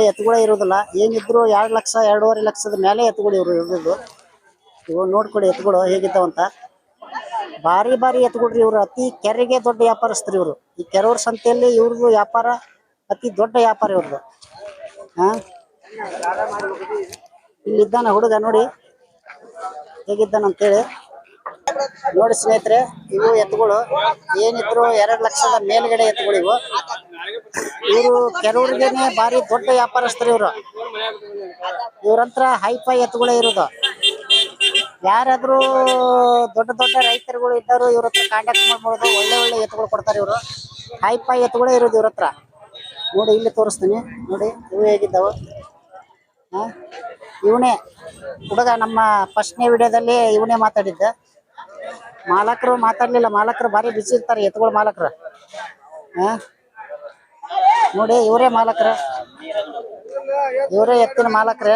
ಎತ್ತುಗಳೇ ಇರೋದಿಲ್ಲ. ಏನಿದ್ರು 2 ಲಕ್ಷ 2.5 ಲಕ್ಷದ ಮೇಲೆ ಎತ್ತುಗಳು ಇವರು ಇರೋದು. ಇವು ನೋಡ್ಕೊಡಿ ಎತ್ತುಗಳು ಹೇಗಿದ್ದಾವಂತ. ಭಾರಿ ಎತ್ತುಗಳ್ರಿ ಇವ್ರು. ಅತಿ ಕೆರೆಗೆ ದೊಡ್ಡ ವ್ಯಾಪಾರಸ್ಥರು ಇವರು. ಈ ಕೆರೂರ್ ಸಂತೆಯಲ್ಲಿ ಇವ್ರದ್ದು ವ್ಯಾಪಾರ ಅತಿ ದೊಡ್ಡ ವ್ಯಾಪಾರ ಇವ್ರದ್ದು. ಇಲ್ಲಿದ್ದಾನ ಹುಡುಗ ನೋಡಿ ಹೇಗಿದ್ದಾನಂತೇಳಿ. ನೋಡಿ ಸ್ನೇಹಿತರೆ, ಇವು ಎತ್ತುಗಳು ಏನಿದ್ರು 2 ಲಕ್ಷದ ಮೇಲ್ಗಡೆ ಎತ್ತುಗಳು ಇವು. ಇವರು ಕೆರೂರಿಗೆನೆ ಭಾರಿ ದೊಡ್ಡ ವ್ಯಾಪಾರಸ್ಥರು ಇವರು. ಇವ್ರಂತ್ರ ಹೈಫೈ ಎತ್ತುಗಳೇ ಇರೋದು. ಯಾರಾದ್ರೂ ದೊಡ್ಡ ರೈತರುಗಳು ಇದ್ದರು ಇವ್ರ ಹತ್ರ ಕಾಂಟ್ಯಾಕ್ಟ್ ಮಾಡ್ಬೋದು. ಒಳ್ಳೆ ಎತ್ತುಗಳು ಕೊಡ್ತಾರೆ ಇವರು. ಹೈಫೈ ಎತ್ತುಗಳೇ ಇರೋದು ಇವ್ರ ಹತ್ರ. ನೋಡಿ ಇಲ್ಲಿ ತೋರಿಸ್ತೀನಿ ನೋಡಿ ಇವು ಹೇಗಿದ್ದಾವೆ. ಇವನೇ ಹುಡುಗ ನಮ್ಮ ಫಸ್ಟ್ನೇ ವಿಡಿಯೋದಲ್ಲಿ ಇವನೇ ಮಾತಾಡಿದ್ದ. ಮಾಲಕರು ಮಾತಾಡ್ಲಿಲ್ಲ. ಮಾಲಕರು ಭಾರಿ ಬಿಸಿ ಇರ್ತಾರೆ ಎತ್ತುಗಳ ಮಾಲಕರು. ನೋಡಿ ಇವರೇ ಮಾಲಕರು, ಇವರೇ ಎತ್ತಿನ ಮಾಲಕರೇ.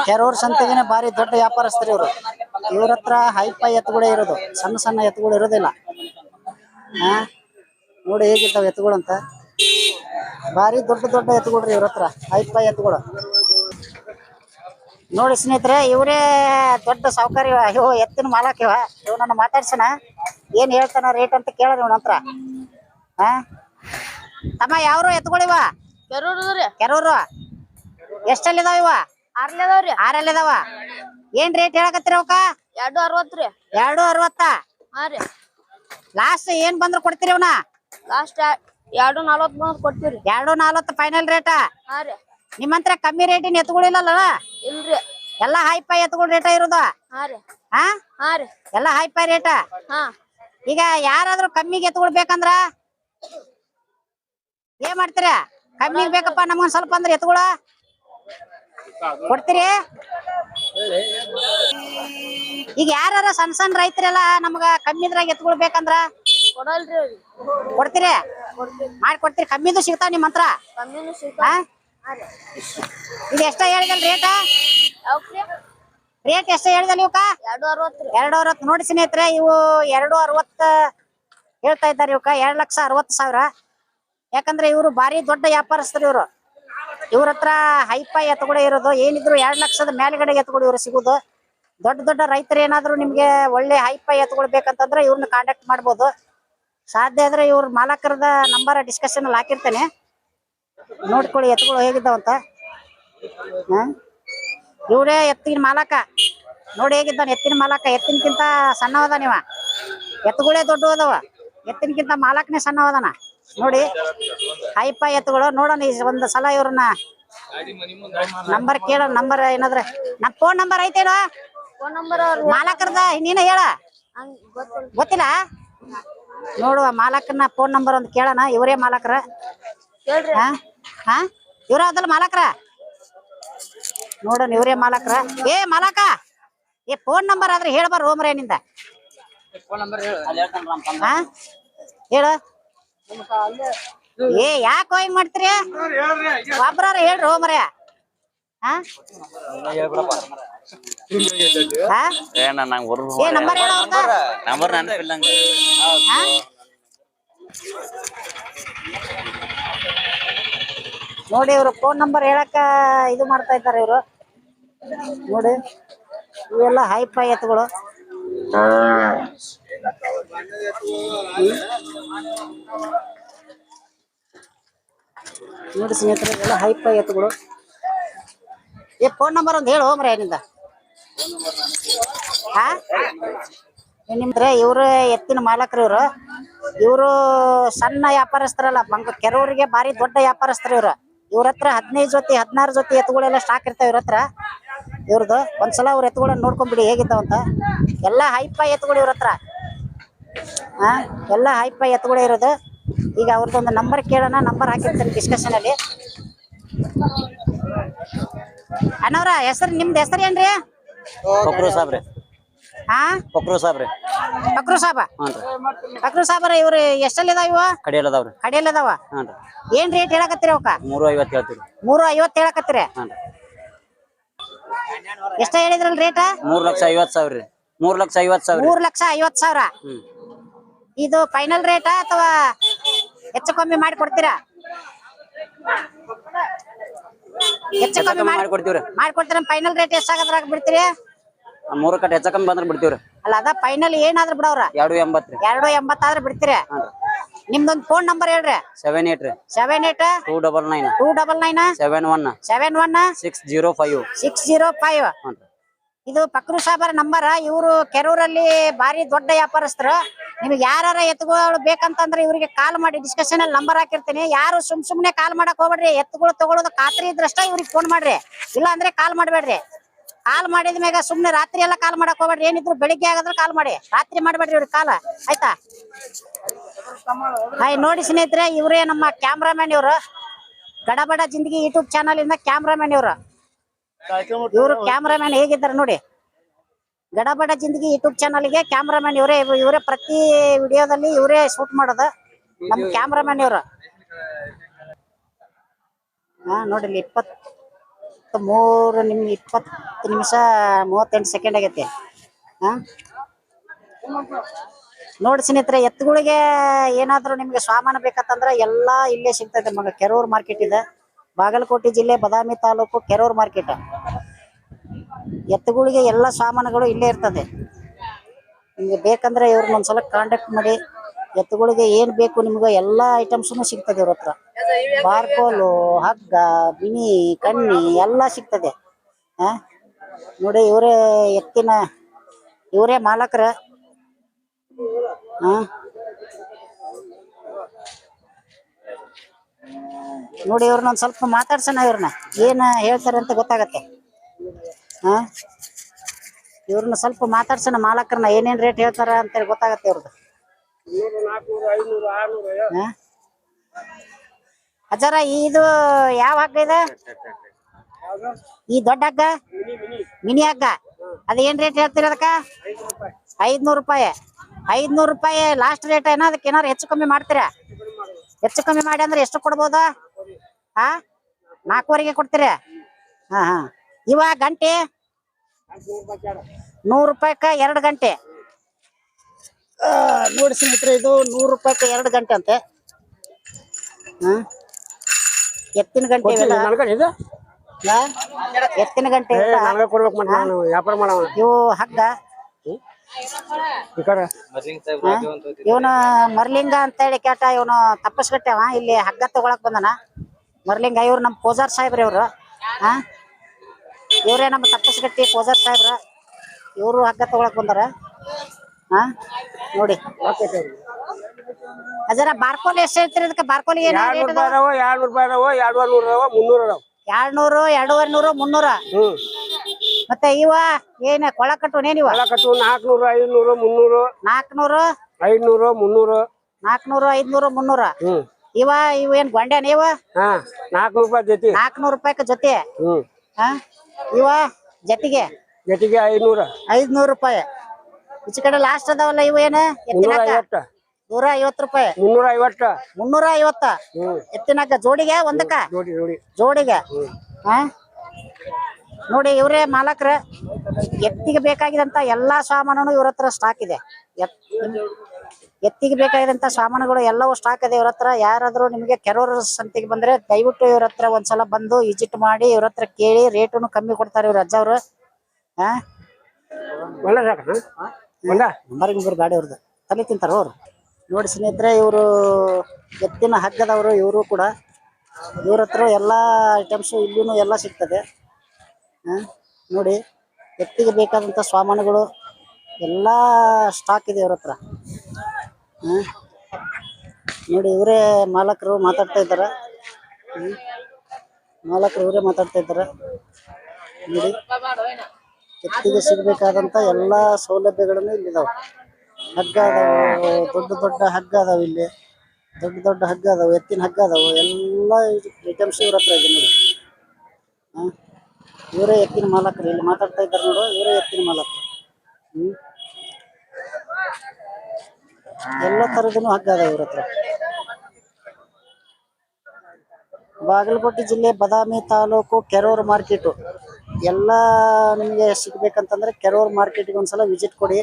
ಕೆರೂರ್ ಸಂತೆಗೆನೆ ಭಾರಿ ದೊಡ್ಡ ವ್ಯಾಪಾರಸ್ಥರು ಇವರು. ಇವ್ರ ಹತ್ರ ಹೈಫೈ ಎತ್ತುಗಳೇ ಇರೋದು, ಸಣ್ಣ ಎತ್ತುಗಳು ಇರೋದಿಲ್ಲ. ನೋಡಿ ಹೇಗಿರ್ತಾವೆ ಎತ್ತುಗಳು ಅಂತ. ಭಾರಿ ದೊಡ್ಡ ಎತ್ತುಗಳ್ರಿ ಇವ್ರ ಹತ್ರ, ಹೈಫೈ ಎತ್ತುಗಳು. ನೋಡಿ ಸ್ನೇಹಿತರೆ, ಇವರೇ ದೊಡ್ಡ ಸಾವುಕಾರಿ. ಅಯ್ಯೋ ಎತ್ತಿನ ಮಾಲಕ ಇವ ನನ್ನ ಮಾತಾಡ್ಸೋಣ. ಏನ್ ಹೇಳ್ತಾನ ರೇಟ್ ಅಂತ ಕೇಳೋಣ ಇವನ ಹತ್ರ. ತಮ್ಮ ಯಾವ್ರು ಎತ್ತುಗಳಿವ? ಕೆರೂರು. ಎಷ್ಟಲ್ಲಿದಾವ ಇವ? 6 ಅದಾವ. ಏನ್ ರೇಟ್ ಹೇಳಕತ್ತೀರ ಅವಕ್ಕ? 2.60 ರೀ. 2.60. ಲಾಸ್ಟ್ ಏನ್ ಬಂದ್ರು ಕೊಡ್ತೀರಿ ಅವನ? ಲಾಸ್ಟ್ 2.40 ಬಂದ್ರೆ ಕೊಡ್ತೀರಿ. 2.40 ಫೈನಲ್ ರೇಟ? ನಿಮ್ಮಂತ್ರ ಕಮ್ಮಿ ರೇಟಿನ ಎತ್ತುಗಳಿಲ್ಲಲ್ಲ? ಇಲ್ರಿ, ಎಲ್ಲಾ ಹೈಫೈ ಎತ್ತುಗಳ ರೇಟ ಇರೋದು. ಎಲ್ಲಾ ಹೈಫೈ ರೇಟ. ಈಗ ಯಾರಾದ್ರೂ ಕಮ್ಮಿಗೆ ಎತ್ತುಗಳು ಬೇಕಂದ್ರ ಏನ್ ಮಾಡ್ತೀರ? ಕಮ್ಮಿಗೆ ಬೇಕಪ್ಪ ನಮಗೊಂದ್ ಸ್ವಲ್ಪ ಅಂದ್ರೆ ಎತ್ತುಗಳ ಕೊಡ್ತೀರಿ? ಈಗ ಯಾರ ಸಣ್ಣ ರೈತರೆಲ್ಲ ನಮ್ಗ ಕಮ್ಮಿದ್ರಾಗ ಎತ್ತುಗಳು ಬೇಕಂದ್ರ ಕೊಡಲ್ರಿ. ಕೊಡ್ತೀರಿ? ಮಾಡ್ಕೊಡ್ತೀರಿ? ಕಮ್ಮಿದು ಸಿಗ್ತಾವ ನಿಮ್ಮ ಹತ್ರ? ಇದು ಎಷ್ಟ ಹೇಳಿದಲ್ ರೇಟ? ರೇಟ್ ಎಷ್ಟ ಹೇಳಿದಲ್ ಇವಕ್ಕ? 2.60. ನೋಡಿ ಸ್ನೇಹಿತರೆ, ಇವು 2.60 ಹೇಳ್ತಾ ಇದ್ದಾರೆ. ಇವಕ್ಕ 2,60,000. ಯಾಕಂದ್ರೆ ಇವರು ಭಾರಿ ದೊಡ್ಡ ವ್ಯಾಪಾರಸ್ಥರು ಇವರು. ಇವ್ರ ಹತ್ರ ಹೈಫೈ ಎತ್ತುಗಳೇ ಇರೋದು. ಏನಿದ್ರು 2 ಲಕ್ಷದ ಮೇಲ್ಗಡೆ ಎತ್ತುಗಳು ಇವರು ಸಿಗುದು. ದೊಡ್ಡ ರೈತರು ಏನಾದ್ರು ನಿಮ್ಗೆ ಒಳ್ಳೆ ಹೈಫೈ ಎತ್ತುಗಳು ಬೇಕಂತಂದ್ರೆ ಇವ್ರನ್ನ ಕಾಂಟ್ಯಾಕ್ಟ್ ಮಾಡ್ಬೋದು. ಸಾಧ್ಯ ಆದ್ರೆ ಇವ್ರ ಮಾಲಕರದ ನಂಬರ್ ಡಿಸ್ಕಷನ್ ಅಲ್ಲಿ ಹಾಕಿರ್ತೇನೆ. ನೋಡ್ಕೊಳ್ಳಿ ಎತ್ತುಗಳು ಹೇಗಿದ್ದಾವಂತ. ಇವರೇ ಎತ್ತಿನ ಮಾಲಕ. ನೋಡಿ ಹೇಗಿದ್ದಾನೆ ಎತ್ತಿನ ಮಾಲಕ. ಎತ್ತಿನಕ್ಕಿಂತ ಸಣ್ಣವದ ನೀವ. ಎತ್ತುಗಳೇ ದೊಡ್ಡ ಅದಾವ, ಎತ್ತಿನಕ್ಕಿಂತ ಮಾಲಕನೇ ಸಣ್ಣವದನ. ನೋಡಿ ಹೈಫೈ ಎತ್ತುಗಳು. ನೋಡೋಣ ಒಂದ್ ಸಲ ಇವ್ರನ್ನ ನಂಬರ್ ಕೇಳೋಣ. ನಂಬರ್ ಏನಾದ್ರೆ ನಮ್ ಫೋನ್ ನಂಬರ್ ಐತೇನ ಮಾಲಕರದ? ನೀನ ಹೇಳ. ಗೊತ್ತಿಲ್ಲ? ನೋಡುವ ಮಾಲಕನ ಫೋನ್ ನಂಬರ್ ಒಂದು ಕೇಳೋಣ. ಇವರೇ ಮಾಲಕರ? ಇವ್ರ ಅದಲ್ಲ ಮಾಲಕರ? ನೋಡೋಣ ಇವರೇ ಮಾಲಕರ. ಏ ಮಾಲಕ, ಏ ಫೋನ್ ನಂಬರ್ ಆದ್ರೆ ಹೇಳ್ಬಾರ ಹೋಮ್ರೇನಿಂದ. ಹೇಳು. ಏ ಯಾಕೋ ಹಿಂಗ್ ಮಾಡ್ತೀರಿ? ಒಬ್ರಾರ ಹೇಳ್ರಿ ಹೋಮ್ರೆ. ನಂಬರ್ ಹೇಳ. ನೋಡಿ ಇವ್ರು ಫೋನ್ ನಂಬರ್ ಹೇಳಕ್ಕ ಇದು ಮಾಡ್ತಾ ಇದ್ದಾರೆ ಇವರು. ನೋಡಿ ಇವೆಲ್ಲ ಹೈಫೈ ಎತ್ತುಗಳು. ನೋಡಿ ಸ್ನೇಹಿತರೆ, ಇವೆಲ್ಲ ಹೈಫೈ ಎತ್ತುಗಳು. ಏ ಫೋನ್ ನಂಬರ್ ಒಂದು ಹೇಳು ಹೋಮ್ರೆ ಏನಿಂದ. ನಿಮ್ದ್ರೆ ಇವ್ರು ಎತ್ತಿನ ಮಾಲಕರು ಇವ್ರು. ಇವರು ಸಣ್ಣ ವ್ಯಾಪಾರಸ್ಥರಲ್ಲ, ಕೆರೂರಿಗೆ ಭಾರಿ ದೊಡ್ಡ ವ್ಯಾಪಾರಸ್ಥರು ಇವ್ರು. ಇವ್ರ ಹತ್ರ 15 ಜೊತೆ 16 ಜೊತೆ ಎತ್ತುಗಳೆಲ್ಲ ಸ್ಟಾಕ್ ಇರ್ತಾವ ಇವ್ರ ಹತ್ರ. ಇವ್ರದ್ದು ಒಂದ್ಸಲ ಅವ್ರ ಎತ್ತುಗಳನ್ನ ನೋಡ್ಕೊಂಡ್ಬಿಡಿ ಹೇಗಿದ್ದಾವಂತ. ಎಲ್ಲ ಹೈಫೈ ಎತ್ತುಗಳು ಇವ್ರ ಹತ್ರ. ಎಲ್ಲ ಹೈಫೈ ಎತ್ತುಗಳೇ ಇರೋದು. ಈಗ ಅವ್ರದ್ದೊಂದು ನಂಬರ್ ಕೇಳೋಣ. ನಂಬರ್ ಹಾಕಿರ್ತಾರೆ ಡಿಸ್ಕಷನ್ ಅಲ್ಲಿ. ಅಣ್ಣವ್ರ ಹೆಸರು, ನಿಮ್ದು ಹೆಸರು ಏನ್ರಿ? ಫಕ್ರು ಸಾಬ್ರೆ. ಫಕ್ರು ಸಾಬ್ರೆ. ಫಕ್ರು ಸಾಬ. ಫಕ್ರು ಸಾಬ್ರ ಇವ್ರು ಎಷ್ಟಲ್ಲಿದಾವ ಇವ? ಕಡಿಯಲ್ಲದಾವ್ರಿ. ಕಡಿಯಲ್ಲದಾವ. ಏನ್ ರೇಟ್ ಹೇಳಕತ್ತೀರಿ ಅವಕ್ಕ? 3.50 ಹೇಳ್ತೀರಿ. 3.50 ಹೇಳಕತ್ತೀರಿ. ಎಷ್ಟ ಹೇಳಿದ್ರಲ್ ರೇಟ? 3,50,000 ರೀ. 3,50,000. 3,50,000. ಇದು ಫೈನಲ್ ರೇಟಾ ಅಥವಾ ಹೆಚ್ಚು ಕಮ್ಮಿ ಮಾಡಿ ಕೊಡ್ತೀರಾ? ಹೆಚ್ಚು ಕಮ್ಮಿ ಮಾಡಿ ಕೊಡ್ತೀವ್ರಿ. ಮಾಡ್ಕೊಡ್ತೀರ. ಫೈನಲ್ ರೇಟ್ ಎಷ್ಟಾಗದ್ರಾಗ ಬಿಡ್ತೀರಿ? 3 ಕಟ್ ಹೆಚ್ಚ ಕಮ್ಮಿ ಬಂದ್ರೆ ಬಿಡ್ತೀವ್ರಿ. ಅಲ್ಲ ಅದ ಫೈನಲ್ ಏನಾದ್ರು ಬಿಡವ್ರ 280 ರೀ. 280 ಆದ್ರೆ ಬಿಡ್ತೀರಿ. ನಿಮ್ದೊಂದು ಫೋನ್ ನಂಬರ್ ಹೇಳ್ರಿ. 78 ರೀ. 78 299 299 71 71 605 605. ಇದು ಪಕ್ರು ಸಾಬರ ನಂಬರ್. ಇವರು ಕೆರೂರಲ್ಲಿ ಬಾರಿ ದೊಡ್ಡ ವ್ಯಾಪಾರಸ್ಥರು. ನಿಮ್ಗೆ ಯಾರ ಎತ್ತುಗಳು ಬೇಕಂತಂದ್ರೆ ಇವ್ರಿಗೆ ಕಾಲ್ ಮಾಡಿ, ಡಿಸ್ಕಷನ್ ಅಲ್ಲಿ ನಂಬರ್ ಹಾಕಿರ್ತೀನಿ. ಯಾರು ಸುಮ್ನೆ ಕಾಲ್ ಮಾಡಕ್ ಹೋಗ್ಬೇಡ್ರಿ. ಎತ್ತುಗಳು ತಗೊಳ್ಳೋದು ಖಾತ್ರಿ ಇದ್ರಷ್ಟ ಇವ್ರಿಗೆ ಫೋನ್ ಮಾಡ್ರಿ, ಇಲ್ಲ ಅಂದ್ರೆ ಕಾಲ್ ಮಾಡ್ಬೇಡ್ರಿ. ಕಾಲ್ ಮಾಡಿದ ಮ್ಯಾಗ ಸುಮ್ನೆ ರಾತ್ರಿ ಎಲ್ಲ ಕಾಲ್ ಮಾಡಕ್ ಹೋಗ್ಬೇಡ್ರಿ. ಏನಿದ್ರು ಬೆಳಿಗ್ಗೆ ಆಗದ್ರ ಕಾಲ್ ಮಾಡಿ, ರಾತ್ರಿ ಮಾಡ್ಬೇಡ್ರಿ ಇವ್ರಿಗೆ ಕಾಲ, ಆಯ್ತಾ? ನೋಡಿ ಸ್ನೇಹಿತರೆ, ಇವರೇ ನಮ್ಮ ಕ್ಯಾಮ್ರಾಮನ್. ಇವರು ಗಡಬಡ ಜಿಂದಗಿ ಯೂಟ್ಯೂಬ್ ಚಾನಲ್ ಇಂದ ಕ್ಯಾಮ್ರಾಮನ್. ಇವರು ಕ್ಯಾಮ್ರಾಮನ್ ಹೇಗಿದ್ದಾರೆ ನೋಡಿ. ಗಡಬಡ ಜಿಂದಗಿ ಯೂಟ್ಯೂಬ್ ಚಾನಲ್ಗೆ ಕ್ಯಾಮ್ರಾಮನ್ ಇವರೇ ಪ್ರತಿ ವಿಡಿಯೋದಲ್ಲಿ ಇವರೇ ಶೂಟ್ ಮಾಡೋದು. ನಮ್ಮ ಕ್ಯಾಮ್ರಾಮನ್ ಇವರು. ನೋಡಿ 20 ನಿಮಿಷ 38 ಸೆಕೆಂಡ್ ಆಗೈತಿ. ನೋಡಿ ಸ್ನೇಹಿತರೆ, ಎತ್ತುಗಳಿಗೆ ಏನಾದ್ರು ನಿಮ್ಗೆ ಸಾಮಾನು ಬೇಕಂತಂದ್ರೆ ಎಲ್ಲಾ ಇಲ್ಲೇ ಸಿಗ್ತದೆ. ಮಗ ಕೆರೂರ್ ಮಾರ್ಕೆಟ್ ಇದೆ, ಬಾಗಲಕೋಟೆ ಜಿಲ್ಲೆ ಬದಾಮಿ ತಾಲೂಕು ಕೆರೂರ್ ಮಾರ್ಕೆಟ್. ಎತ್ತುಗಳಿಗೆ ಎಲ್ಲ ಸಾಮಾನುಗಳು ಇಲ್ಲೇ ಇರ್ತದೆ. ನಿಮ್ಗೆ ಬೇಕಂದ್ರೆ ಇವ್ರನ್ನ ಒಂದ್ಸಲ ಕಾಂಟ್ಯಾಕ್ಟ್ ಮಾಡಿ. ಎತ್ತುಗಳಿಗೆ ಏನ್ ಬೇಕು ನಿಮ್ಗೆ ಎಲ್ಲಾ ಐಟಮ್ಸ್ನು ಸಿಗ್ತದೆ ಇವ್ರ ಹತ್ರ. ಬಾರ್ಕೋಲು, ಹಗ್ಗ, ಬಿನಿ, ಕಣ್ಣಿ ಎಲ್ಲ ಸಿಗ್ತದೆ. ನೋಡಿ ಇವರೇ ಮಾಲಕರ. ನೋಡಿ ಇವ್ರನ್ನ ಒಂದ್ ಸ್ವಲ್ಪ ಮಾತಾಡ್ಸೋಣ. ಇವ್ರನ್ನ ಏನ್ ಹೇಳ್ತಾರೆ ಅಂತ ಗೊತ್ತಾಗತ್ತೆ. ಇವ್ರನ್ನ ಸ್ವಲ್ಪ ಮಾತಾಡ್ಸೋಣ, ಮಾಲಕರನ್ನ ಏನೇನ್ ರೇಟ್ ಹೇಳ್ತಾರ ಅಂತೇಳಿ ಗೊತ್ತಾಗತ್ತೆ ಇವ್ರದ್ದು. ಅಜ್ಜಾರ, ಇದು ಯಾವ ಹಗ್ಗ ಇದೆ? ಈ ದೊಡ್ಡ ಹಗ್ಗ ಮಿನಿ ಹಗ್ಗ, ಅದ ಏನ್ ರೇಟ್ ಹೇಳ್ತೀರಿ ಅದಕ್ಕ? 500 ರೂಪಾಯಿ. 500 ರೂಪಾಯಿ ಲಾಸ್ಟ್ ರೇಟ್ ಏನೋ? ಅದಕ್ಕೆ ಏನಾರು ಹೆಚ್ಚು ಕಮ್ಮಿ ಮಾಡ್ತೀರಾ? ಹೆಚ್ಚು ಕಮ್ಮಿ ಮಾಡಿ ಅಂದ್ರೆ ಎಷ್ಟು ಕೊಡ್ಬೋದ? 4ವರೆಗೆ ಕೊಡ್ತೀರಿ? ಇವ ಗಂಟೆ 100 ರೂಪಾಯಿಕ 2 ಗಂಟೆ. ನೋಡಿ ಸ್ನೇಹಿತರೆ, ಇದು 100 ರೂಪಾಯಿಕ 2 ಗಂಟೆ ಅಂತೆ. ಎತ್ತಿನ ಗಂಟೆ ಎತ್ತಿನ ಗಂಟೆ ಇವು ಹಗ್ಗ. ಇವನು ಮರ್ಲಿಂಗ ಅಂತ ಹೇಳಿ ಕೇಟ. ಇವನು ತಪ್ಪಸ್ಗಟ್ಟೆವ ಇಲ್ಲಿ ಹಗ್ಗ ತಗೊಳಕ್ ಬಂದನ. ಮರ್ಲಿಂಗ ಇವ್ರು ನಮ್ ಪೂಜಾರ್ ಸಾಹೇಬ್ರ. ಇವ್ರು ಇವರೇ ನಮ್ಮ ತಪ್ಪಸ್ಗಟ್ಟಿ ಪೂಜಾರ್ ಸಾಹೇಬ್ರ. ಇವರು ಹಗ್ಗ ತಗೊಳಕ್ ಬಂದಾರ. ನೋಡಿ ಅದರ ಬಾರ್ಕೋಲ್ ಎಷ್ಟು ಹೇಳ್ತೀರಿ ಅದಕ್ಕೆ? ಬಾರ್ಕೋಲ್ 200 200 300. ಮತ್ತೆ ಇವ ಏನ ಕೊಳ ಕಟ್ಟು ನೇನಿವ? 400 500 300 400 500 300 400 500 300. ಇವ ಏನ್ ಗೊಂಡೆ ನೀವ? 400 ರೂಪಾಯಿ ಜೊತೆ. 400 ರೂಪಾಯಿಕ ಜೊತೆ. ಇವ ಜೊತೆಗೆ 500 ರೂಪಾಯಿ. ಈಚೆ ಕಡೆ ಲಾಸ್ಟ್ ಅದಾವಲ್ಲ ಇವ ಏನ? 150 ರೂಪಾಯಿ. 350 ಎತ್ತಿನಕ್ಕ ಜೋಡಿಗೆ ಒಂದಕ್ಕ ಜೋಡಿಗೆ. ನೋಡಿ ಇವರೇ ಮಾಲಕ್ರ. ಎತ್ತಿಗೆ ಬೇಕಾಗಿದಂತ ಎಲ್ಲಾ ಸಾಮಾನು ಇವ್ರ ಹತ್ರ ಸ್ಟಾಕ್ ಇದೆ. ಎತ್ತಿಗೆ ಬೇಕಾಗಿದಂತ ಸಾಮಾನುಗಳು ಎಲ್ಲವೂ ಸ್ಟಾಕ್ ಇದೆ ಇವ್ರ ಹತ್ರ. ಯಾರಾದ್ರೂ ನಿಮಗೆ ಕೆರೂರ್ ಸಂತಿಗೆ ಬಂದ್ರೆ ದಯವಿಟ್ಟು ಇವ್ರ ಹತ್ರ ಒಂದ್ಸಲ ಬಂದು ವಿಸಿಟ್ ಮಾಡಿ. ಇವ್ರ ಹತ್ರ ಕೇಳಿ, ರೇಟನ್ನು ಕಮ್ಮಿ ಕೊಡ್ತಾರೆ ಇವ್ರ ಅಜ್ಜವ್ರು. ನಂಬರ್ ಗಾಡಿ ಅವ್ರದ್ದು ತಲೆ ತಿಂತಾರ ಅವ್ರು. ನೋಡಿ ಸ್ನೇಹಿತರೆ, ಇವರು ಎತ್ತಿನ ಹಗ್ಗದವರು. ಇವರು ಕೂಡ ಇವ್ರ ಹತ್ರ ಎಲ್ಲಾ ಐಟಮ್ಸ್ ಇಲ್ಲಿನೂ ಎಲ್ಲ ಸಿಗ್ತದೆ. ನೋಡಿ ಎತ್ತಿಗೆ ಬೇಕಾದಂತ ಸಾಮಾನುಗಳು ಎಲ್ಲಾ ಸ್ಟಾಕ್ ಇದೆ ಇವ್ರ ಹತ್ರ. ನೋಡಿ ಇವರೇ ಮಾಲಕರು ಮಾತಾಡ್ತಾ ಇದ್ದಾರ. ಇವರೇ ಮಾತಾಡ್ತಾ ಇದ್ದಾರ. ನೋಡಿ ಎತ್ತಿಗೆ ಸಿಗ್ಬೇಕಾದಂತ ಎಲ್ಲಾ ಸೌಲಭ್ಯಗಳನ್ನು ಇಲ್ಲಿದಾವ. ಹಗ್ಗ ಅದಾವು, ದೊಡ್ಡ ಹಗ್ಗ ಅದಾವ. ಇಲ್ಲಿ ದೊಡ್ಡ ಹಗ್ಗ ಅದಾವ, ಎತ್ತಿನ ಹಗ್ಗ ಅದಾವು. ಎಲ್ಲಾ ಐಟಮ್ಸ್ ಇವ್ರ ಹತ್ರ ಇದೆ ನೋಡಿ. ಇವರೇ ಎತ್ತಿನ ಮಾಲಕರು. ಇಲ್ಲಿ ಮಾತಾಡ್ತಾ ಇದ್ದಾರೆ ನೋಡು, ಇವರೇ ಎತ್ತಿನ ಮಾಲಕರು. ಎಲ್ಲ ತರದನು ಹಗ್ಗ ಅದಾವ ಇವ್ರ ಹತ್ರ. ಬಾಗಲಕೋಟೆ ಜಿಲ್ಲೆ ಬದಾಮಿ ತಾಲೂಕು ಕೆರೂರ್ ಮಾರ್ಕೆಟ್. ಎಲ್ಲಾ ನಿಮ್ಗೆ ಸಿಗ್ಬೇಕಂತಂದ್ರೆ ಕೆರೂರ್ ಮಾರ್ಕೆಟ್ಗೆ ಒಂದ್ಸಲ ವಿಸಿಟ್ ಕೊಡಿ.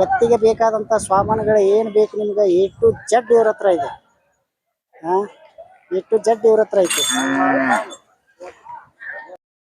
ಎತ್ತಿಗೆ ಬೇಕಾದಂತ ಸಾಮಾನುಗಳು ಏನ್ ಬೇಕು ನಿಮ್ಗೆ A to Z ಇವ್ರ ಹತ್ರ ಇದೆ. ಇಟ್ಟು ಜಡ್ ಇವ್ರ ಹತ್ರ ಐತಿ